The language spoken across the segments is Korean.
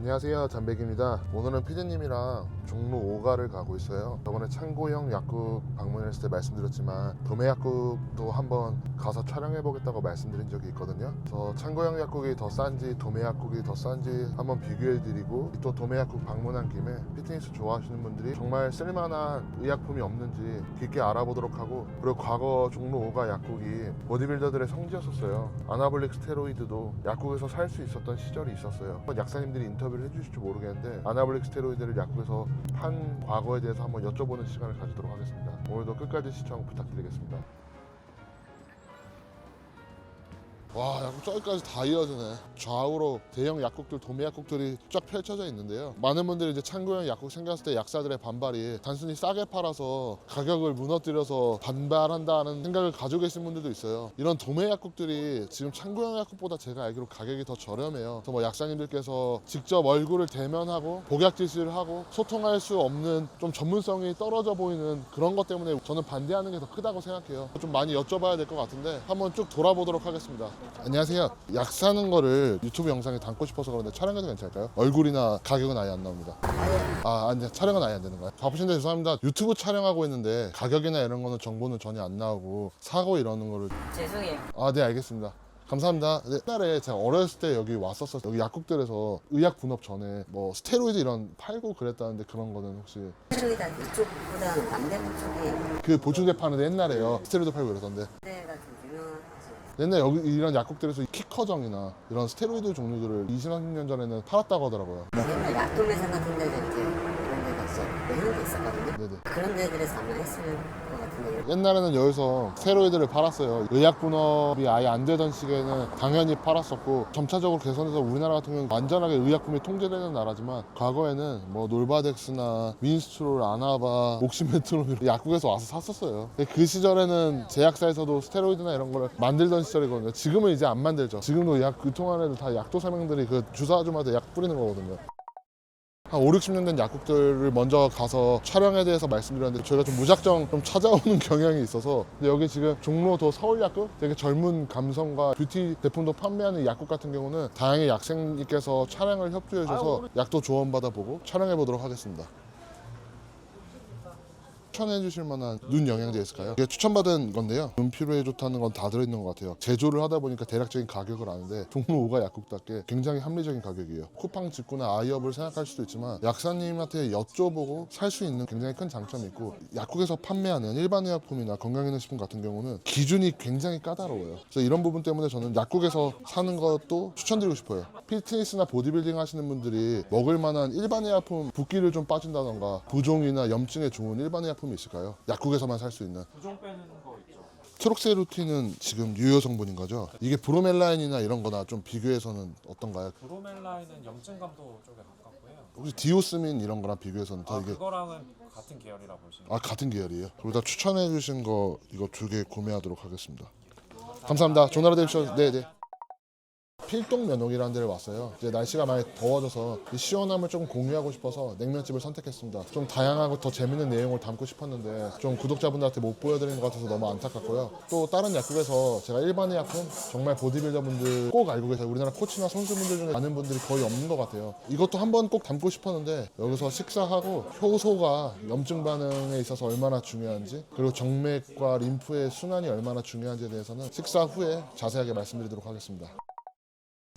안녕하세요, 담백입니다. 오늘은 피디님이랑 종로 5가를 가고 있어요. 저번에 창고형 약국 방문했을 때 말씀드렸지만 도매 약국도 한번 가서 촬영해보겠다고 말씀드린 적이 있거든요. 그래서 창고형 약국이 더 싼지 도매 약국이 더 싼지 한번 비교해드리고, 또 도매 약국 방문한 김에 피트니스 좋아하시는 분들이 정말 쓸만한 의약품이 없는지 깊게 알아보도록 하고, 그리고 과거 종로 5가 약국이 보디빌더들의 성지였었어요. 아나볼릭 스테로이드도 약국에서 살 수 있었던 시절이 있었어요. 약사님들이 인터뷰를 해주실지 모르겠는데 아나볼릭 스테로이드를 약국에서 판 과거에 대해서 한번 여쭤보는 시간을 가지도록 하겠습니다. 오늘도 끝까지 시청 부탁드리겠습니다. 와, 약국 저기까지 다 이어지네. 좌우로 대형 약국들, 도매 약국들이 쫙 펼쳐져 있는데요. 많은 분들이 이제 창고형 약국 생겼을 때 약사들의 반발이 단순히 싸게 팔아서 가격을 무너뜨려서 반발한다는 생각을 가지고 계신 분들도 있어요. 이런 도매 약국들이 지금 창고형 약국보다 제가 알기로 가격이 더 저렴해요. 그래서 뭐 약사님들께서 직접 얼굴을 대면하고 복약 지시를 하고 소통할 수 없는 좀 전문성이 떨어져 보이는 그런 것 때문에 저는 반대하는 게 더 크다고 생각해요. 좀 많이 여쭤봐야 될 것 같은데 한번 쭉 돌아보도록 하겠습니다. 안녕하세요. 약 사는 거를 유튜브 영상에 담고 싶어서 그런데 촬영해도 괜찮을까요? 얼굴이나 가격은 아예 안 나옵니다. 아니, 촬영은 아예 안 되는 거예요? 바쁘신데 죄송합니다. 유튜브 촬영하고 있는데 가격이나 이런 거는 정보는 전혀 안 나오고 사고 이러는 거를. 죄송해요. 네, 알겠습니다. 감사합니다. 네, 옛날에 제가 어렸을 때 여기 왔었어요. 여기 약국들에서 의약 분업 전에 뭐 스테로이드 이런 팔고 그랬다는데 그런 거는 혹시 스테로이드 이쪽보다는 남대문 쪽에 그 보충제 파는데 옛날에요. 스테로이드 팔고 그러던데. 데가 좀 유명하죠. 옛날 여기 이런 약국들에서 키커정이나 이런 스테로이드 종류들을 20, 30년 전에는 팔았다고 하더라고요. 옛날 약도매상 같은 데도 이제 그런 데가 있어 매운 게 있었거든요. 네네. 그런 데들에서 아마 했을 것 같은데 옛날에는 여기서 스테로이드를 팔았어요. 의약 분업이 아예 안 되던 시기에는 당연히 팔았었고, 점차적으로 개선해서 우리나라 같은 경우는 완전하게 의약품이 통제되는 나라지만 과거에는 뭐 놀바덱스나 윈스트롤, 아나바, 옥시메트롤 약국에서 와서 샀었어요. 그 시절에는 제약사에서도 스테로이드나 이런 걸 만들던 시절이거든요. 지금은 이제 안 만들죠. 지금도 약 유통하는 애들 다 약도 설명들이 그 주사 아줌마한테 약 뿌리는 거거든요. 한 5, 60년 된 약국들을 먼저 가서 촬영에 대해서 말씀드렸는데 저희가 좀 무작정 좀 찾아오는 경향이 있어서, 근데 여기 지금 종로 더 서울 약국, 되게 젊은 감성과 뷰티 제품도 판매하는 약국 같은 경우는 다행히 약생님께서 촬영을 협조해 주셔서 약도 조언받아 보고 촬영해 보도록 하겠습니다. 추천해 주실 만한 눈 영양제 있을까요? 이게 추천받은 건데요, 눈 피로에 좋다는 건 다 들어있는 것 같아요. 제조를 하다 보니까 대략적인 가격을 아는데 종로 5가 약국답게 굉장히 합리적인 가격이에요. 쿠팡 직구나 아이업을 생각할 수도 있지만 약사님한테 여쭤보고 살 수 있는 굉장히 큰 장점이 있고, 약국에서 판매하는 일반 의약품이나 건강기능식품 같은 경우는 기준이 굉장히 까다로워요. 그래서 이런 부분 때문에 저는 약국에서 사는 것도 추천드리고 싶어요. 피트니스나 보디빌딩 하시는 분들이 먹을 만한 일반 의약품, 붓기를 좀 빠진다던가 부종이나 염증에 좋은 일반 의약품이 있을까요? 약국에서만 살 수 있는. 부종 빼는 거 있죠. 트록세루틴은 지금 유효 성분인 거죠? 이게 브로멜라인이나 이런 거나 좀 비교해서는 어떤가요? 브로멜라인은 염증 감도 쪽에 가깝고요. 혹시 디오스민 이런 거랑 비교해서는 더 이게 그거랑은 같은 계열이라고 보시면 같은 계열이에요? 둘 다 추천해 주신 거 이거 2개 구매하도록 하겠습니다. 감사합니다. 좋은 하루 되십시오. 네네. 필동 면옥이라는 데를 왔어요. 이제 날씨가 많이 더워져서 이 시원함을 조금 공유하고 싶어서 냉면집을 선택했습니다. 좀 다양하고 더 재밌는 내용을 담고 싶었는데 좀 구독자분들한테 못 보여드린 것 같아서 너무 안타깝고요. 또 다른 약국에서 제가 일반의 약품, 정말 보디빌더분들 꼭 알고 계세요. 우리나라 코치나 선수분들 중에 아는 분들이 거의 없는 것 같아요. 이것도 한번 꼭 담고 싶었는데 여기서 식사하고 효소가 염증 반응에 있어서 얼마나 중요한지, 그리고 정맥과 림프의 순환이 얼마나 중요한지에 대해서는 식사 후에 자세하게 말씀드리도록 하겠습니다.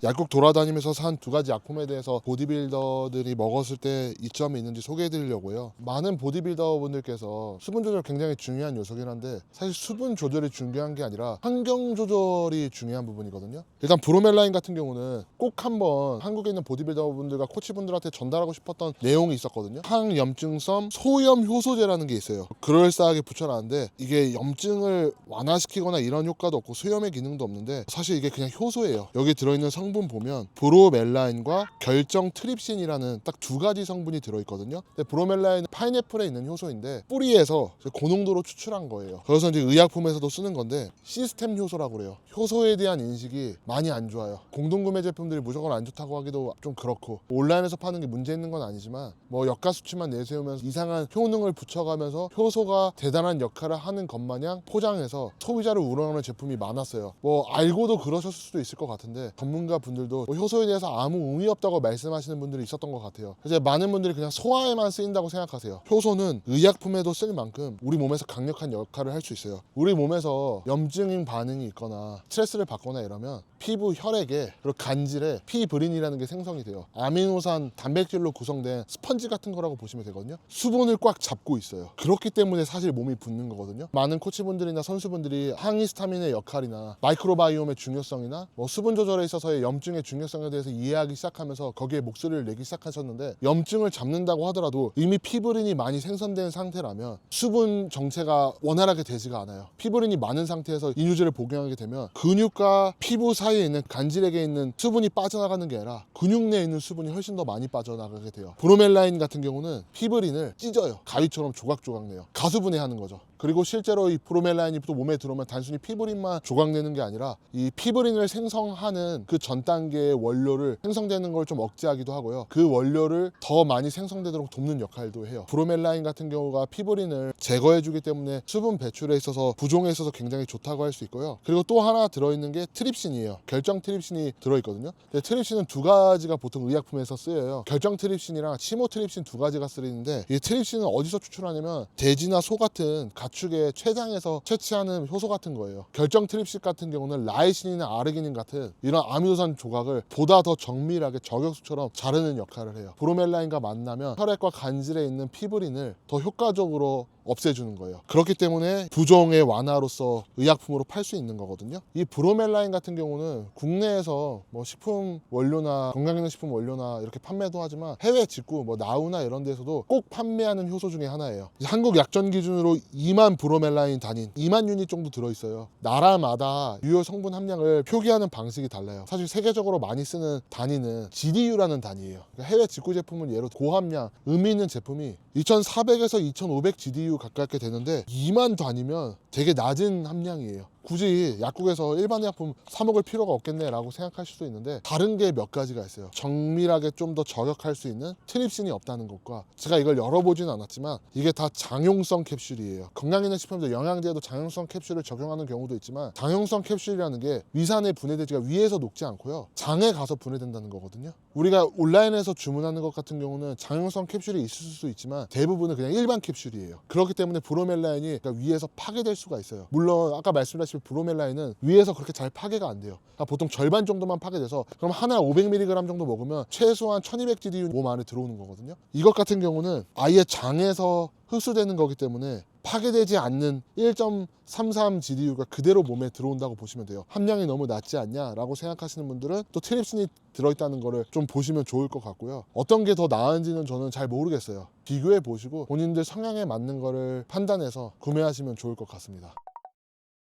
약국 돌아다니면서 산 2가지 약품에 대해서 보디빌더들이 먹었을 때 이점이 있는지 소개해 드리려고요. 많은 보디빌더 분들께서 수분 조절 굉장히 중요한 요소긴 한데, 사실 수분 조절이 중요한 게 아니라 환경 조절이 중요한 부분이거든요. 일단 브로멜라인 같은 경우는 꼭 한번 한국에 있는 보디빌더 분들과 코치 분들한테 전달하고 싶었던 내용이 있었거든요. 항염증성 소염 효소제라는 게 있어요. 그럴싸하게 붙여놨는데 이게 염증을 완화시키거나 이런 효과도 없고 수염의 기능도 없는데, 사실 이게 그냥 효소예요. 여기 들어있는 성분 보면 브로멜라인과 결정 트립신이라는 딱 2가지 성분이 들어있거든요. 근데 브로멜라인은 파인애플에 있는 효소인데 뿌리에서 고농도로 추출한 거예요. 그래서 이제 의약품에서도 쓰는 건데 시스템 효소라고 그래요. 효소에 대한 인식이 많이 안 좋아요. 공동구매 제품들이 무조건 안 좋다고 하기도 좀 그렇고, 온라인에서 파는 게 문제 있는 건 아니지만 뭐 역가 수치만 내세우면서 이상한 효능을 붙여가면서 효소가 대단한 역할을 하는 것 마냥 포장해서 소비자를 우롱하는 제품이 많았어요. 뭐 알고도 그러셨을 수도 있을 것 같은데 전문가 전문가 분들도 뭐 효소에 대해서 아무 의미 없다고 말씀하시는 분들이 있었던 것 같아요. 이제 많은 분들이 그냥 소화에만 쓰인다고 생각하세요. 효소는 의약품에도 쓸 만큼 우리 몸에서 강력한 역할을 할 수 있어요. 우리 몸에서 염증 반응이 있거나 스트레스를 받거나 이러면 피부 혈액에 그리고 간질에 피브린이라는 게 생성이 돼요. 아미노산 단백질로 구성된 스펀지 같은 거라고 보시면 되거든요. 수분을 꽉 잡고 있어요. 그렇기 때문에 사실 몸이 붓는 거거든요. 많은 코치분들이나 선수분들이 항히스타민의 역할이나 마이크로바이옴의 중요성이나 뭐 수분 조절에 있어서의 염증의 중요성에 대해서 이해하기 시작하면서 거기에 목소리를 내기 시작하셨는데, 염증을 잡는다고 하더라도 이미 피브린이 많이 생성된 상태라면 수분 정체가 원활하게 되지가 않아요. 피브린이 많은 상태에서 이뇨제를 복용하게 되면 근육과 피부 사이에 있는 간질액에 있는 수분이 빠져나가는 게 아니라 근육 내에 있는 수분이 훨씬 더 많이 빠져나가게 돼요. 브로멜라인 같은 경우는 피브린을 찢어요. 가위처럼 조각조각 내요. 가수분해하는 거죠. 그리고 실제로 이 브로멜라인이 또 몸에 들어오면 단순히 피브린만 조각내는 게 아니라 이 피브린을 생성하는 그 전 단계의 원료를 생성되는 걸 좀 억제하기도 하고요. 그 원료를 더 많이 생성되도록 돕는 역할도 해요. 브로멜라인 같은 경우가 피브린을 제거해주기 때문에 수분 배출에 있어서 부종에 있어서 굉장히 좋다고 할 수 있고요. 그리고 또 하나 들어있는 게 트립신이에요. 결정 트립신이 들어있거든요. 근데 트립신은 두 가지가 보통 의약품에서 쓰여요. 결정 트립신이랑 치모 트립신 두 가지가 쓰이는데, 이 트립신은 어디서 추출하냐면 돼지나 소 같은 가축의 췌장에서 채취하는 효소 같은 거예요. 결정 트립신 같은 경우는 라이신이나 아르기닌 같은 이런 아미노산 조각을 보다 더 정밀하게 저격수처럼 자르는 역할을 해요. 브로멜라인과 만나면 혈액과 간질에 있는 피브린을 더 효과적으로 없애주는 거예요. 그렇기 때문에 부종의 완화로서 의약품으로 팔 수 있는 거거든요. 이 브로멜라인 같은 경우는 국내에서 뭐 식품 원료나 건강기능식품 원료나 이렇게 판매도 하지만 해외 직구 뭐 나우나 이런 데서도 꼭 판매하는 효소 중에 하나예요. 한국 약전 기준으로 2만 브로멜라인 단위, 2만 유닛 정도 들어있어요. 나라마다 유효 성분 함량을 표기하는 방식이 달라요. 사실 세계적으로 많이 쓰는 단위는 GDU라는 단위예요. 그러니까 해외 직구 제품은 예로 고함량, 의미 있는 제품이 2400에서 2500 GDU 가깝게 되는데 2만 단위면 되게 낮은 함량이에요. 굳이 약국에서 일반 약품 사 먹을 필요가 없겠네 라고 생각하실 수도 있는데, 다른 게 몇 가지가 있어요. 정밀하게 좀 더 저격할 수 있는 트립신이 없다는 것과, 제가 이걸 열어보진 않았지만 이게 다 장용성 캡슐이에요. 건강기능식품도 영양제에도 장용성 캡슐을 적용하는 경우도 있지만, 장용성 캡슐이라는 게 위산의 분해되지가 위에서 녹지 않고요, 장에 가서 분해된다는 거거든요. 우리가 온라인에서 주문하는 것 같은 경우는 장용성 cap슐이 있을 수 있지만 대부분은 그냥 일반 캡슐이에요. 그렇기 때문에 브로멜라인이 그러니까 위에서 파괴될 수가 있어요. 물론 아까 말씀드렸다시피 브로멜라인은 위에서 그렇게 잘 파괴가 안 돼요. 그러니까 보통 절반 정도만 파괴돼서, 그럼 하나 500mg 정도 먹으면 최소한 1200 GDU 몸 안에 들어오는 거거든요. 이것 같은 경우는 아예 장에서 흡수되는 거기 때문에 파괴되지 않는 1.33 GDU가 그대로 몸에 들어온다고 보시면 돼요. 함량이 너무 낮지 않냐 라고 생각하시는 분들은 또 트립신이 들어있다는 거를 좀 보시면 좋을 것 같고요. 어떤 게 더 나은지는 저는 잘 모르겠어요. 비교해 보시고 본인들 성향에 맞는 거를 판단해서 구매하시면 좋을 것 같습니다.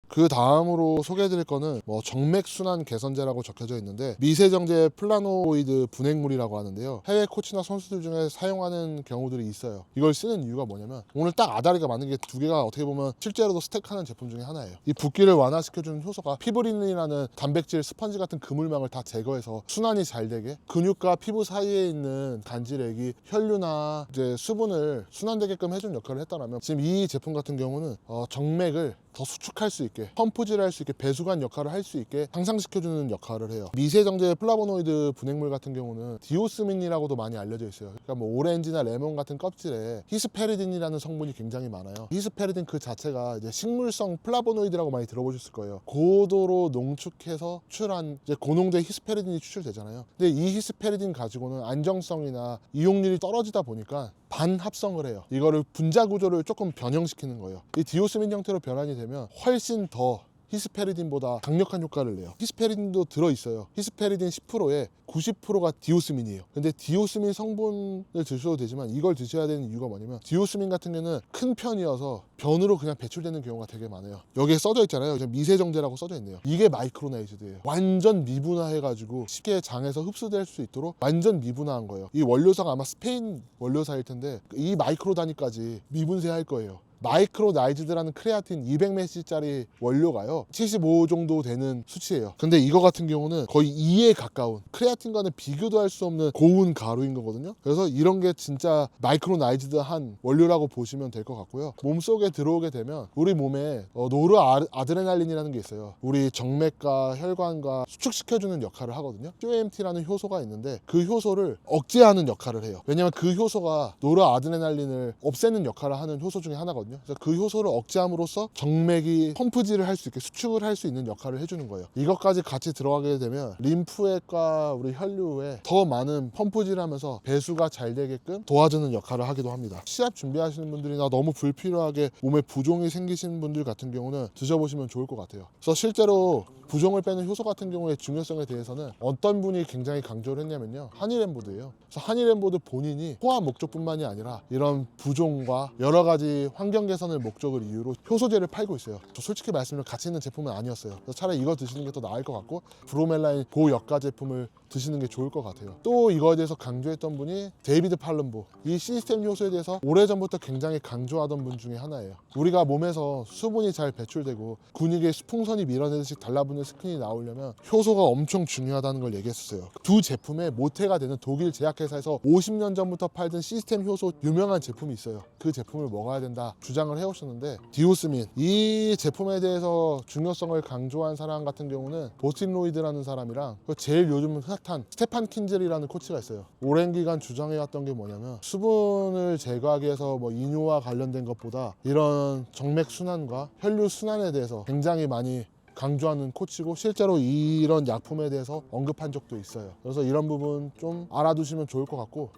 그 다음으로 소개해드릴 거는 뭐 정맥순환 개선제라고 적혀져 있는데, 미세정제 플라노이드 분해물이라고 하는데요. 해외 코치나 선수들 중에 사용하는 경우들이 있어요. 이걸 쓰는 이유가 뭐냐면, 오늘 딱 아다리가 맞는 게 두 개가 어떻게 보면 실제로도 스택하는 제품 중에 하나예요. 이 붓기를 완화시켜주는 효소가 피브린이라는 단백질, 스펀지 같은 그물망을 다 제거해서 순환이 잘 되게, 근육과 피부 사이에 있는 간질액이 혈류나 이제 수분을 순환되게끔 해준 역할을 했다면, 지금 이 제품 같은 경우는 정맥을 더 수축할 수 있게, 펌프질을 할 수 있게, 배수관 역할을 할 수 있게 향상시켜주는 역할을 해요. 미세정제 플라보노이드 분해물 같은 경우는 디오스민이라고도 많이 알려져 있어요. 그러니까 뭐 오렌지나 레몬 같은 껍질에 히스페리딘이라는 성분이 굉장히 많아요. 히스페리딘 그 자체가 이제 식물성 플라보노이드라고 많이 들어보셨을 거예요. 고도로 농축해서 추출한 이제 고농도의 히스페리딘이 추출되잖아요. 근데 이 히스페리딘 가지고는 안정성이나 이용률이 떨어지다 보니까 반합성을 해요. 이거를 분자 구조를 조금 변형시키는 거예요. 이 디오스민 형태로 변환이 되면 훨씬 더 히스페리딘보다 강력한 효과를 내요. 히스페리딘도 들어있어요. 히스페리딘 10%에 90%가 디오스민이에요. 근데 디오스민 성분을 드셔도 되지만 이걸 드셔야 되는 이유가 뭐냐면, 디오스민 같은 경우는 큰 편이어서 변으로 그냥 배출되는 경우가 되게 많아요. 여기에 써져 있잖아요. 미세정제라고 써져 있네요. 이게 마이크로나이즈드예요. 완전 미분화해가지고 쉽게 장에서 흡수될 수 있도록 완전 미분화한 거예요. 이 원료사가 아마 스페인 원료사일 텐데 이 마이크로 단위까지 미분쇄할 거예요. 마이크로 나이즈드라는 크레아틴 200mg짜리 원료가요 75 정도 되는 수치예요. 근데 이거 같은 경우는 거의 2에 가까운, 크레아틴과는 비교도 할 수 없는 고운 가루인 거거든요. 그래서 이런 게 진짜 마이크로 나이즈드한 원료라고 보시면 될 것 같고요. 몸속에 들어오게 되면 우리 몸에 노르아드레날린이라는 게 있어요. 우리 정맥과 혈관과 수축시켜주는 역할을 하거든요. COMT라는 효소가 있는데 그 효소를 억제하는 역할을 해요. 왜냐면 그 효소가 노르아드레날린을 없애는 역할을 하는 효소 중에 하나거든요. 그래서 그 효소를 억제함으로써 정맥이 펌프질을 할 수 있게, 수축을 할 수 있는 역할을 해주는 거예요. 이것까지 같이 들어가게 되면 림프액과 우리 혈류에 더 많은 펌프질하면서 배수가 잘 되게끔 도와주는 역할을 하기도 합니다. 시합 준비하시는 분들이나 너무 불필요하게 몸에 부종이 생기시는 분들 같은 경우는 드셔보시면 좋을 것 같아요. 그래서 실제로 부종을 빼는 효소 같은 경우의 중요성에 대해서는 어떤 분이 굉장히 강조를 했냐면요, 한일엠보드예요. 그래서 한일엠보드 본인이 호화 목적뿐만이 아니라 이런 부종과 여러 가지 환경 개선을 목적을 이유로 효소제를 팔고 있어요. 저 솔직히 말씀드리면 가치 있는 제품은 아니었어요. 그래서 차라리 이거 드시는 게 더 나을 것 같고 브로멜라인 고역가 제품을 드시는 게 좋을 것 같아요. 또 이거에 대해서 강조했던 분이 데이비드 팔럼보, 이 시스템 효소에 대해서 오래전부터 굉장히 강조하던 분 중에 하나예요. 우리가 몸에서 수분이 잘 배출되고 근육의 수풍선이 밀어내듯이 달라붙는 스킨이 나오려면 효소가 엄청 중요하다는 걸 얘기했었어요. 두 제품의 모태가 되는 독일 제약회사에서 50년 전부터 팔던 시스템 효소 유명한 제품이 있어요. 그 제품을 먹어야 된다 주장을 해오셨는데, 디오스민, 이 제품에 대해서 중요성을 강조한 사람 같은 경우는 보스틴 로이드라는 사람이랑 제일 요즘 핫한 스테판 킨젤이라는 코치가 있어요. 오랜 기간 주장해왔던 게 뭐냐면 수분을 제거하기 위해서 뭐 이뇨와 관련된 것보다 이런 정맥 순환과 혈류 순환에 대해서 굉장히 많이 강조하는 코치고, 실제로 이런 약품에 대해서 언급한 적도 있어요. 그래서 이런 부분 좀 알아두시면 좋을 것 같고,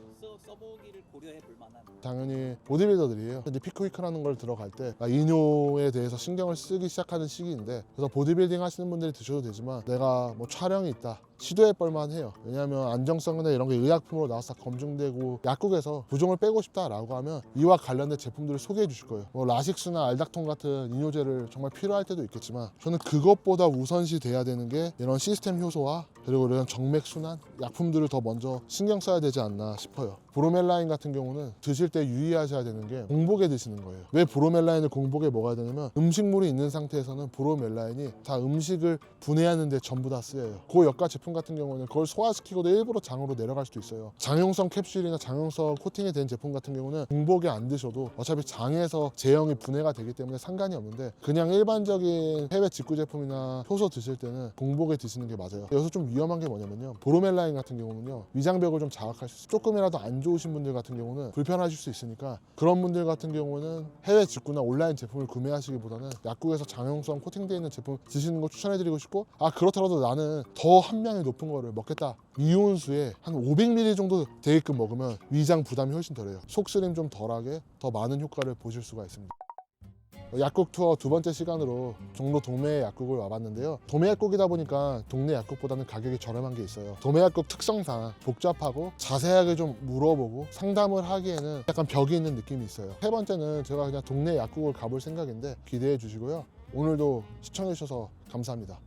써보기를 고려해 볼 만한. 당연히 보디빌더들이에요. 근데 피크위크라는 걸 들어갈 때 이뇨에 대해서 신경을 쓰기 시작하는 시기인데, 그래서 보디빌딩 하시는 분들이 드셔도 되지만 내가 뭐 촬영이 있다, 시도해 볼만 해요. 왜냐하면 안정성이나 이런 게 의약품으로 나와서 검증되고 약국에서 부종을 빼고 싶다라고 하면 이와 관련된 제품들을 소개해 주실 거예요. 뭐 라식스나 알닥통 같은 이뇨제를 정말 필요할 때도 있겠지만, 저는 그것보다 우선시 돼야 되는 게 이런 시스템 효소와 그리고 이런 정맥 순환 약품들을 더 먼저 신경 써야 되지 않나 싶어요. 브로멜라인 같은 경우는 드실 때 유의하셔야 되는 게 공복에 드시는 거예요. 왜 브로멜라인을 공복에 먹어야 되냐면, 음식물이 있는 상태에서는 브로멜라인이 다 음식을 분해하는 데 전부 다 쓰여요. 고역가 제품 같은 경우는 그걸 소화시키고도 일부러 장으로 내려갈 수도 있어요. 장용성 캡슐이나 장용성 코팅이 된 제품 같은 경우는 공복에 안 드셔도 어차피 장에서 제형이 분해가 되기 때문에 상관이 없는데, 그냥 일반적인 해외 직구 제품이나 효소 드실 때는 공복에 드시는 게 맞아요. 여기서 좀 위험한 게 뭐냐면요, 브로멜라인 같은 경우는요 위장벽을 좀 자극할 수 있어요. 조금이라도 안 좋으신 분들 같은 경우는 불편하실 수 있으니까, 그런 분들 같은 경우는 해외 직구나 온라인 제품을 구매하시기보다는 약국에서 장용성 코팅되어 있는 제품 드시는 거 추천해드리고 싶고, 그렇더라도 나는 더 함량이 높은 거를 먹겠다, 이온수에 한 500ml 정도 되게끔 먹으면 위장 부담이 훨씬 덜해요. 속쓰림 좀 덜하게 더 많은 효과를 보실 수가 있습니다. 약국 투어 두 번째 시간으로 종로 동네 약국을 와봤는데요. 도매 약국이다 보니까 동네 약국보다는 가격이 저렴한 게 있어요. 도매 약국 특성상 복잡하고 자세하게 좀 물어보고 상담을 하기에는 약간 벽이 있는 느낌이 있어요. 세 번째는 제가 그냥 동네 약국을 가볼 생각인데 기대해 주시고요. 오늘도 시청해 주셔서 감사합니다.